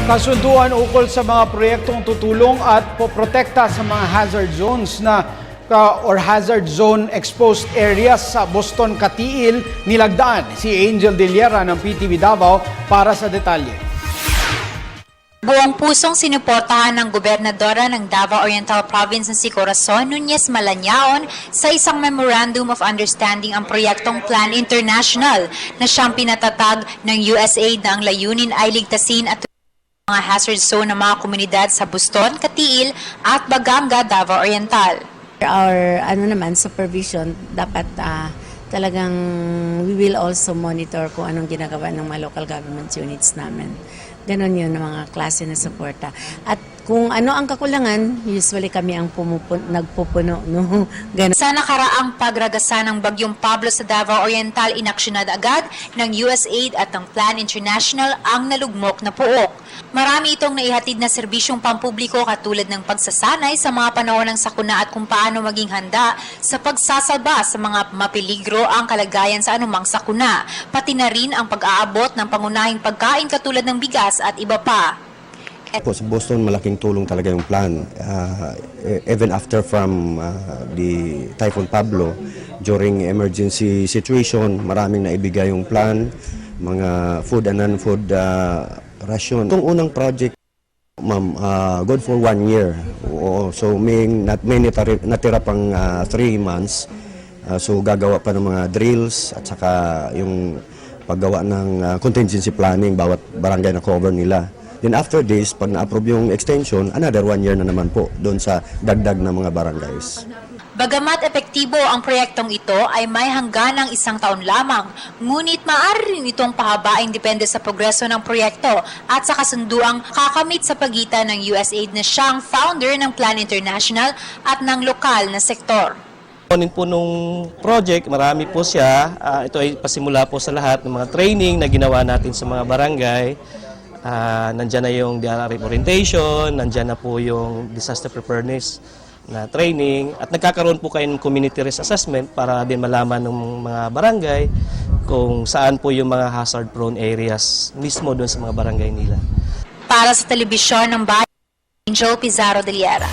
Kasunduan ukol sa mga proyektong tutulong at poprotekta sa mga hazard zones or hazard zone exposed areas sa Boston Katiil nilagdaan si Angel De Liera ng PTV Davao para sa detalye. Buong pusong sinuportahan ng gobernadora ng Davao Oriental Province na si Corazon Nunez Malanyaon sa isang Memorandum of Understanding ang proyektong Plan International na siyang pinatatag ng USAID na ang layunin ay ligtasin at mga hazard zone ng mga komunidad sa Boston, Katiil at Baganga, Davao Oriental. Our supervision dapat talagang we will also monitor kung anong ginagawa ng mga local government units namin. Ganon yun ng mga klase na suporta. At kung ano ang kakulangan, usually kami ang nagpupuno. No? Ganon. Sa nakaraang pagragasa ng Bagyong Pablo sa Davao Oriental, inaksyonan agad ng USAID at ng Plan International ang nalugmok na puok. Marami itong naihatid na serbisyong pampubliko katulad ng pagsasanay sa mga panahon ng sakuna at kung paano maging handa sa pagsasalba sa mga mapeligro ang kalagayan sa anumang sakuna, pati na rin ang pag-aabot ng pangunahing pagkain katulad ng bigas at iba pa. Po, sa Boston, malaking tulong talaga yung plan. Even after from the Typhoon Pablo, during emergency situation, maraming naibigay yung plan, mga food and non-food ration. Itong unang project, ma'am, good for 1 year. So may natira pang 3 months. So gagawa pa ng mga drills at saka yung paggawa ng contingency planning bawat barangay na cover nila. Then after this, pag na-approve yung extension, another 1 year na naman po doon sa dagdag na mga barangays. Bagamat epektibo ang proyektong ito ay may hangganang 1 taon lamang, ngunit maaari rin itong pahabain depende sa progreso ng proyekto at sa kasunduang kakamit sa pagitan ng USAID na siyang founder ng Plan International at ng lokal na sektor. Po nung project, marami po siya. Ito ay pasimula po sa lahat ng mga training na ginawa natin sa mga barangay. Nandyan na yung DRRF orientation, nandyan na po yung disaster preparedness na training at nagkakaroon po kayo ng community risk assessment para din malaman ng mga barangay kung saan po yung mga hazard prone areas mismo doon sa mga barangay nila. Para sa telebisyon ng bayan, Angel Pizarro De Liera.